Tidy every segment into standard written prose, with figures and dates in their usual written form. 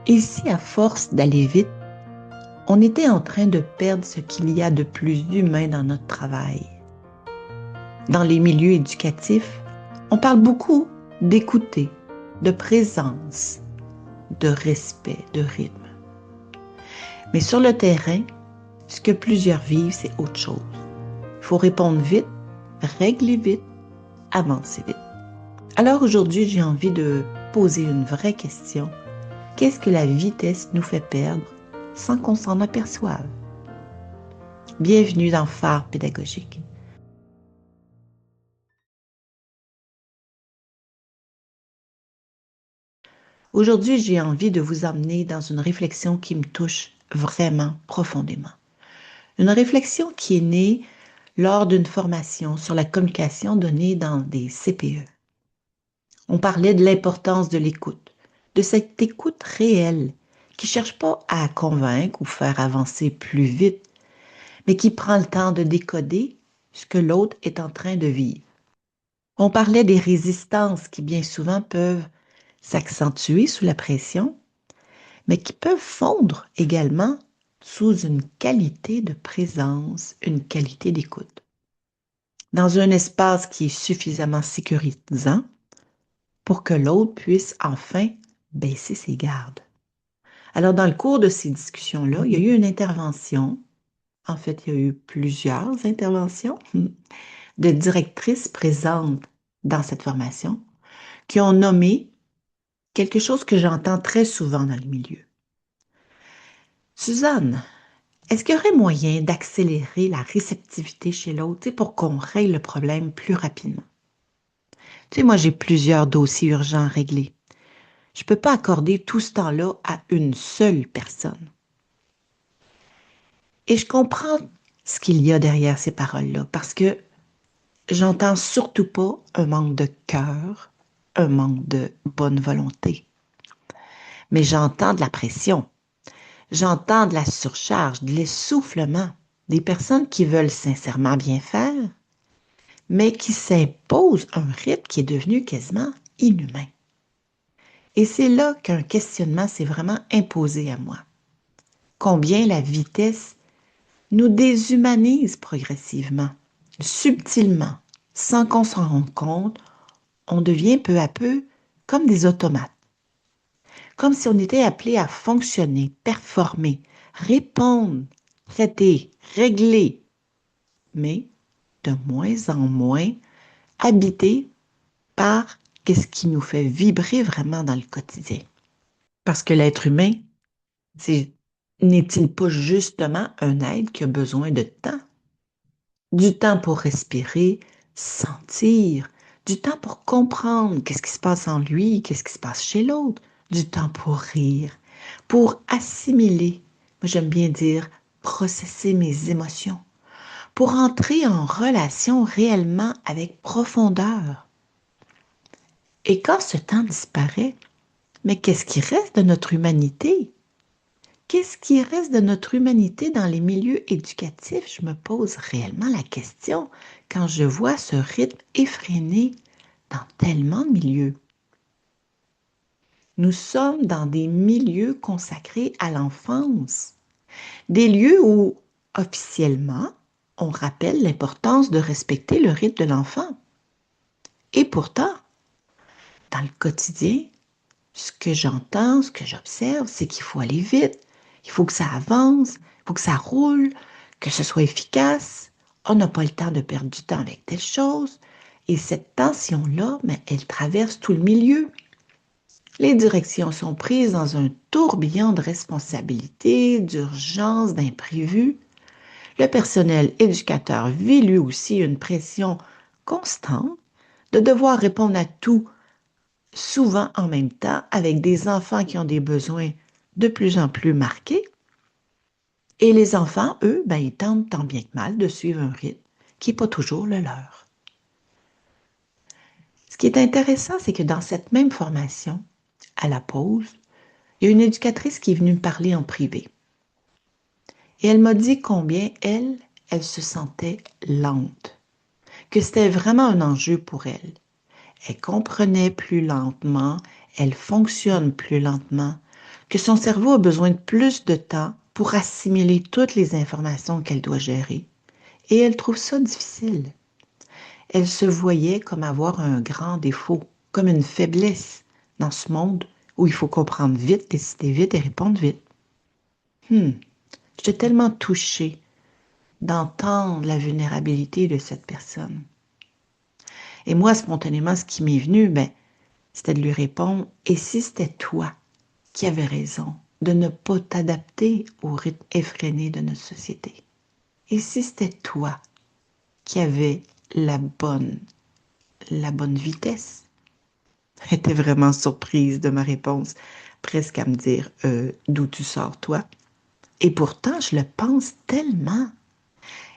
Et si, à force d'aller vite, on était en train de perdre ce qu'il y a de plus humain dans notre travail? Dans les milieux éducatifs, on parle beaucoup d'écouter, de présence, de respect, de rythme. Mais sur le terrain, ce que plusieurs vivent, c'est autre chose. Il faut répondre vite, régler vite, avancer vite. Alors aujourd'hui, j'ai envie de poser une vraie question. Qu'est-ce que la vitesse nous fait perdre sans qu'on s'en aperçoive? Bienvenue dans Phare pédagogique. Aujourd'hui, j'ai envie de vous emmener dans une réflexion qui me touche vraiment profondément. Une réflexion qui est née lors d'une formation sur la communication donnée dans des CPE. On parlait de l'importance de l'écoute, de cette écoute réelle qui ne cherche pas à convaincre ou faire avancer plus vite, mais qui prend le temps de décoder ce que l'autre est en train de vivre. On parlait des résistances qui bien souvent peuvent s'accentuer sous la pression, mais qui peuvent fondre également sous une qualité de présence, une qualité d'écoute. Dans un espace qui est suffisamment sécurisant pour que l'autre puisse enfin baisser ses gardes. Alors, dans le cours de ces discussions-là, il y a eu une intervention. En fait, il y a eu plusieurs interventions de directrices présentes dans cette formation qui ont nommé quelque chose que j'entends très souvent dans le milieu. Suzanne, est-ce qu'il y aurait moyen d'accélérer la réceptivité chez l'autre pour qu'on règle le problème plus rapidement? Tu sais, moi, j'ai plusieurs dossiers urgents à régler. Je ne peux pas accorder tout ce temps-là à une seule personne. Et je comprends ce qu'il y a derrière ces paroles-là parce que j'entends surtout pas un manque de cœur, un manque de bonne volonté. Mais j'entends de la pression. J'entends de la surcharge, de l'essoufflement, des personnes qui veulent sincèrement bien faire, mais qui s'imposent un rythme qui est devenu quasiment inhumain. Et c'est là qu'un questionnement s'est vraiment imposé à moi. Combien la vitesse nous déshumanise progressivement, subtilement, sans qu'on s'en rende compte, on devient peu à peu comme des automates. Comme si on était appelé à fonctionner, performer, répondre, traiter, régler, mais de moins en moins habité par qu'est-ce qui nous fait vibrer vraiment dans le quotidien. Parce que l'être humain, n'est-il pas justement un être qui a besoin de temps? Du temps pour respirer, sentir, du temps pour comprendre qu'est-ce qui se passe en lui, qu'est-ce qui se passe chez l'autre, du temps pour rire, pour assimiler, moi j'aime bien dire processer mes émotions, pour entrer en relation réellement avec profondeur. Et quand ce temps disparaît, mais qu'est-ce qui reste de notre humanité? Qu'est-ce qui reste de notre humanité dans les milieux éducatifs? Je me pose réellement la question quand je vois ce rythme effréné dans tellement de milieux. Nous sommes dans des milieux consacrés à l'enfance, des lieux où, officiellement, on rappelle l'importance de respecter le rythme de l'enfant. Et pourtant, dans le quotidien, ce que j'entends, ce que j'observe, c'est qu'il faut aller vite, il faut que ça avance, il faut que ça roule, que ce soit efficace. On n'a pas le temps de perdre du temps avec telle chose. Et cette tension-là, mais elle traverse tout le milieu. Les directions sont prises dans un tourbillon de responsabilités, d'urgences, d'imprévus. Le personnel éducateur vit lui aussi une pression constante de devoir répondre à tout, souvent en même temps, avec des enfants qui ont des besoins de plus en plus marqués. Et les enfants, eux, ils tentent tant bien que mal de suivre un rythme qui n'est pas toujours le leur. Ce qui est intéressant, c'est que dans cette même formation, à la pause, il y a une éducatrice qui est venue me parler en privé. Et elle m'a dit combien elle se sentait lente, que c'était vraiment un enjeu pour elle. Elle comprenait plus lentement, elle fonctionne plus lentement, que son cerveau a besoin de plus de temps pour assimiler toutes les informations qu'elle doit gérer. Et elle trouve ça difficile. Elle se voyait comme avoir un grand défaut, comme une faiblesse dans ce monde où il faut comprendre vite, décider vite et répondre vite. J'étais tellement touchée d'entendre la vulnérabilité de cette personne. Et moi, spontanément, ce qui m'est venu, c'était de lui répondre, et si c'était toi qui avais raison de ne pas t'adapter au rythme effréné de notre société? Et si c'était toi qui avais la bonne vitesse? Elle était vraiment surprise de ma réponse, presque à me dire d'où tu sors, toi? Et pourtant, je le pense tellement.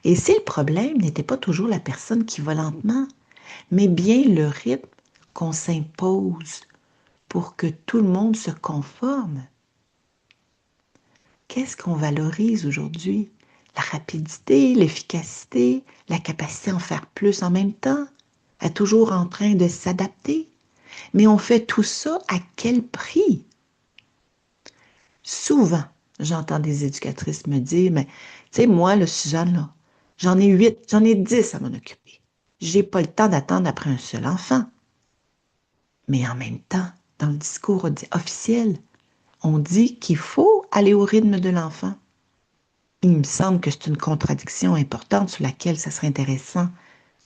Et si le problème n'était pas toujours la personne qui va lentement, mais bien le rythme qu'on s'impose pour que tout le monde se conforme. Qu'est-ce qu'on valorise aujourd'hui? La rapidité, l'efficacité, la capacité à en faire plus en même temps, à toujours en train de s'adapter. Mais on fait tout ça à quel prix? Souvent, j'entends des éducatrices me dire, mais tu sais, moi, le Suzanne, là, j'en ai 8, j'en ai 10 à m'en occuper. J'ai pas le temps d'attendre après un seul enfant. Mais en même temps, dans le discours officiel, on dit qu'il faut aller au rythme de l'enfant. Il me semble que c'est une contradiction importante sur laquelle ça serait intéressant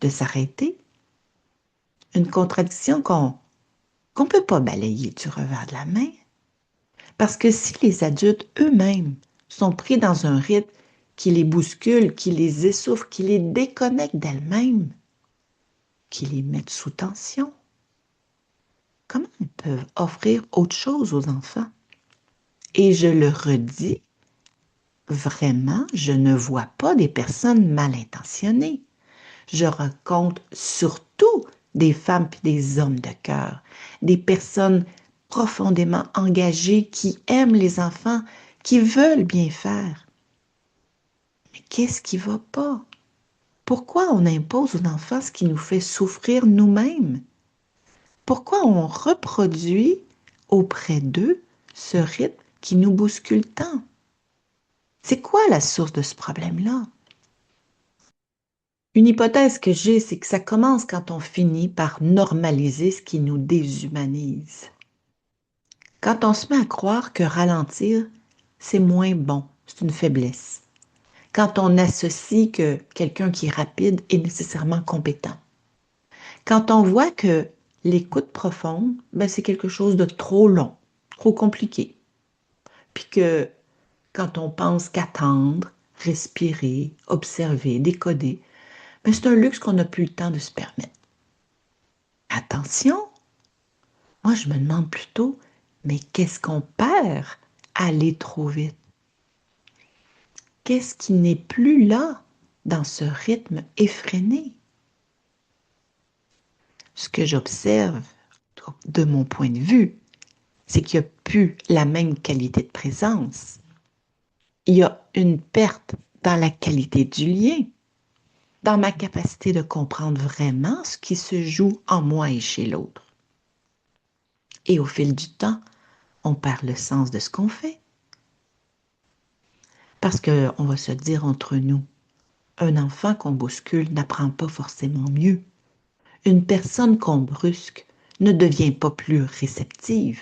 de s'arrêter. Une contradiction qu'on ne peut pas balayer du revers de la main. Parce que si les adultes eux-mêmes sont pris dans un rythme qui les bouscule, qui les essouffle, qui les déconnecte d'elles-mêmes, qui les met sous tension, comment ils peuvent offrir autre chose aux enfants? Et je le redis, vraiment, je ne vois pas des personnes mal intentionnées. Je rencontre surtout des femmes et des hommes de cœur, des personnes profondément engagées qui aiment les enfants, qui veulent bien faire. Mais qu'est-ce qui ne va pas? Pourquoi on impose aux enfants ce qui nous fait souffrir nous-mêmes? Pourquoi on reproduit auprès d'eux ce rythme qui nous bouscule tant? C'est quoi la source de ce problème-là? Une hypothèse que j'ai, c'est que ça commence quand on finit par normaliser ce qui nous déshumanise. Quand on se met à croire que ralentir, c'est moins bon, c'est une faiblesse. Quand on associe que quelqu'un qui est rapide est nécessairement compétent. Quand on voit que l'écoute profonde, c'est quelque chose de trop long, trop compliqué. Puis que quand on pense qu'attendre, respirer, observer, décoder, c'est un luxe qu'on n'a plus le temps de se permettre. Attention, moi je me demande plutôt, mais qu'est-ce qu'on perd à aller trop vite? Qu'est-ce qui n'est plus là dans ce rythme effréné? Ce que j'observe de mon point de vue, c'est qu'il n'y a plus la même qualité de présence. Il y a une perte dans la qualité du lien, dans ma capacité de comprendre vraiment ce qui se joue en moi et chez l'autre. Et au fil du temps, on perd le sens de ce qu'on fait. Parce qu'on va se dire entre nous, un enfant qu'on bouscule n'apprend pas forcément mieux. Une personne qu'on brusque ne devient pas plus réceptive.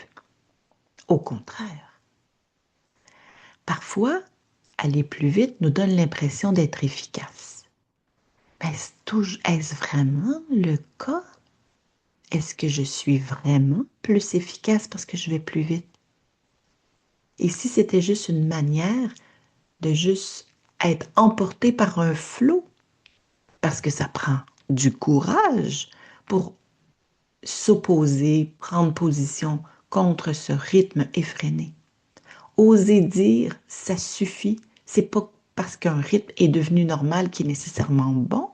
Au contraire. Parfois, aller plus vite nous donne l'impression d'être efficace. Est-ce vraiment le cas? Est-ce que je suis vraiment plus efficace parce que je vais plus vite? Et si c'était juste une manière de juste être emporté par un flot, parce que ça prend du courage pour s'opposer, prendre position contre ce rythme effréné. Oser dire ça suffit, c'est pas parce qu'un rythme est devenu normal qui est nécessairement bon,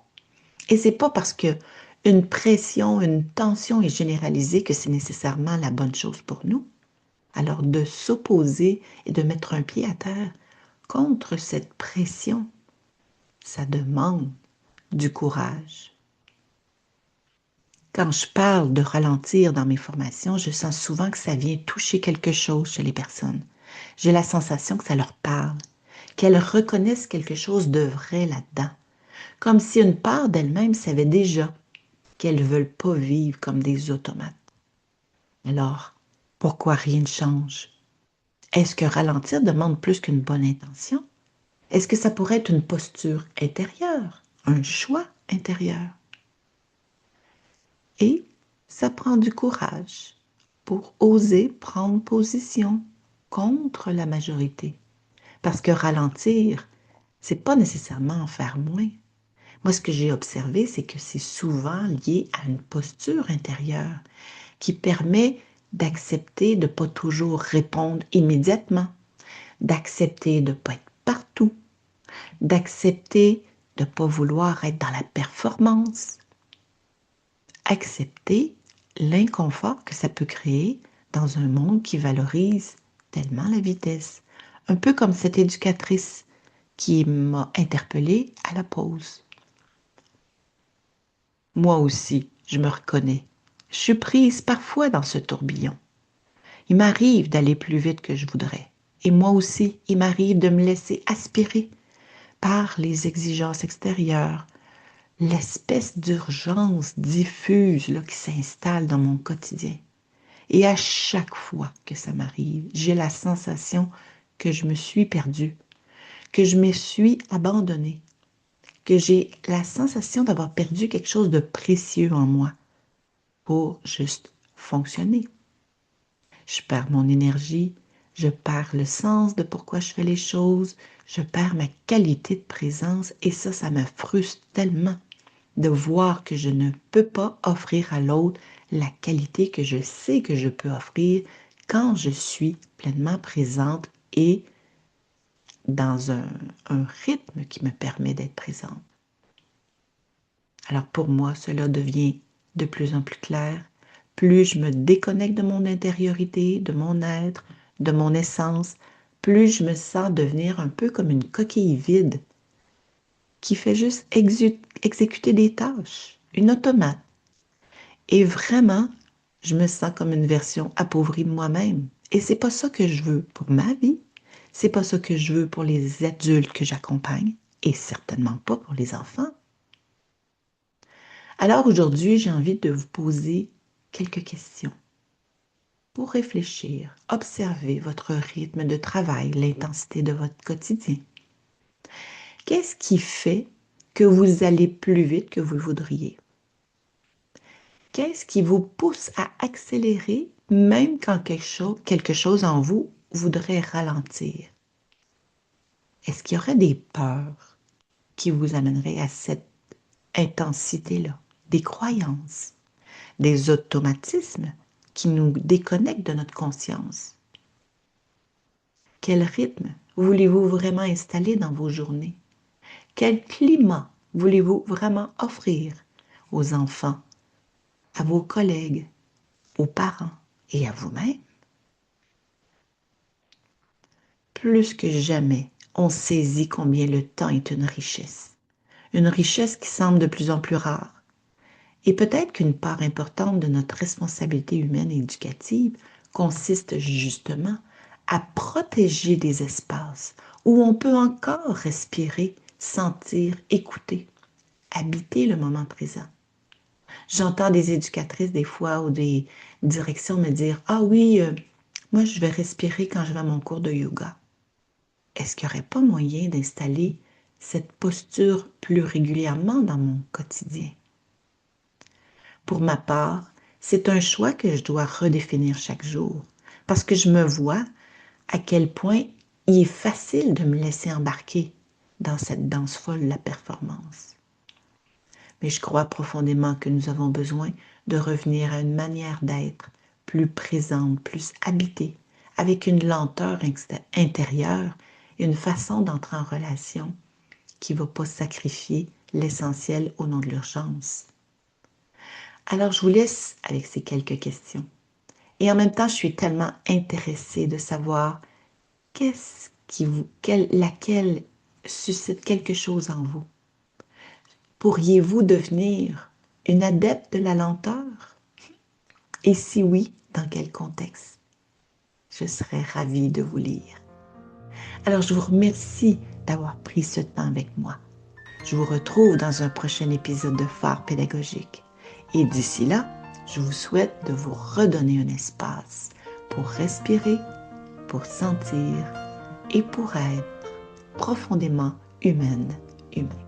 et c'est pas parce que une pression, une tension est généralisée que c'est nécessairement la bonne chose pour nous. Alors de s'opposer et de mettre un pied à terre contre cette pression, ça demande du courage. Quand je parle de ralentir dans mes formations, je sens souvent que ça vient toucher quelque chose chez les personnes. J'ai la sensation que ça leur parle, qu'elles reconnaissent quelque chose de vrai là-dedans, comme si une part d'elles-mêmes savait déjà qu'elles ne veulent pas vivre comme des automates. Alors, pourquoi rien ne change? Est-ce que ralentir demande plus qu'une bonne intention? Est-ce que ça pourrait être une posture intérieure, un choix intérieur? Et ça prend du courage pour oser prendre position contre la majorité. Parce que ralentir, c'est pas nécessairement en faire moins. Moi, ce que j'ai observé, c'est que c'est souvent lié à une posture intérieure qui permet d'accepter de ne pas toujours répondre immédiatement, d'accepter de ne pas être partout, d'accepter de ne pas vouloir être dans la performance, accepter l'inconfort que ça peut créer dans un monde qui valorise tellement la vitesse. Un peu comme cette éducatrice qui m'a interpellée à la pause. Moi aussi, je me reconnais. Je suis prise parfois dans ce tourbillon. Il m'arrive d'aller plus vite que je voudrais. Et moi aussi, il m'arrive de me laisser aspirer par les exigences extérieures, l'espèce d'urgence diffuse là, qui s'installe dans mon quotidien. Et à chaque fois que ça m'arrive, j'ai la sensation que je me suis perdue, que je me suis abandonnée, que j'ai la sensation d'avoir perdu quelque chose de précieux en moi pour juste fonctionner. Je perds mon énergie, je perds le sens de pourquoi je fais les choses, je perds ma qualité de présence et ça me frustre tellement de voir que je ne peux pas offrir à l'autre la qualité que je sais que je peux offrir quand je suis pleinement présente et dans un rythme qui me permet d'être présente. Alors pour moi, cela devient de plus en plus clair. Plus je me déconnecte de mon intériorité, de mon être, de mon essence, plus je me sens devenir un peu comme une coquille vide qui fait juste exécuter des tâches, une automate. Et vraiment, je me sens comme une version appauvrie de moi-même. Et c'est pas ça que je veux pour ma vie. C'est pas ça que je veux pour les adultes que j'accompagne. Et certainement pas pour les enfants. Alors aujourd'hui, j'ai envie de vous poser quelques questions pour réfléchir, observer votre rythme de travail, l'intensité de votre quotidien. Qu'est-ce qui fait que vous allez plus vite que vous le voudriez? Qu'est-ce qui vous pousse à accélérer même quand quelque chose en vous voudrait ralentir? Est-ce qu'il y aurait des peurs qui vous amèneraient à cette intensité-là? Des croyances, des automatismes qui nous déconnectent de notre conscience? Quel rythme voulez-vous vraiment installer dans vos journées? Quel climat voulez-vous vraiment offrir aux enfants, à vos collègues, aux parents et à vous-même? Plus que jamais, on saisit combien le temps est une richesse qui semble de plus en plus rare. Et peut-être qu'une part importante de notre responsabilité humaine et éducative consiste justement à protéger des espaces où on peut encore respirer, sentir, écouter, habiter le moment présent. J'entends des éducatrices des fois ou des directions me dire « Ah oui, moi je vais respirer quand je vais à mon cours de yoga. » Est-ce qu'il n'y aurait pas moyen d'installer cette posture plus régulièrement dans mon quotidien? Pour ma part, c'est un choix que je dois redéfinir chaque jour parce que je me vois à quel point il est facile de me laisser embarquer dans cette danse folle de la performance. Mais je crois profondément que nous avons besoin de revenir à une manière d'être plus présente, plus habitée, avec une lenteur intérieure et une façon d'entrer en relation qui ne va pas sacrifier l'essentiel au nom de l'urgence. Alors, je vous laisse avec ces quelques questions. Et en même temps, je suis tellement intéressée de savoir laquelle suscite quelque chose en vous. Pourriez-vous devenir une adepte de la lenteur? Et si oui, dans quel contexte? Je serais ravie de vous lire. Alors, je vous remercie d'avoir pris ce temps avec moi. Je vous retrouve dans un prochain épisode de Phare pédagogique. Et d'ici là, je vous souhaite de vous redonner un espace pour respirer, pour sentir et pour être profondément humaine, humain.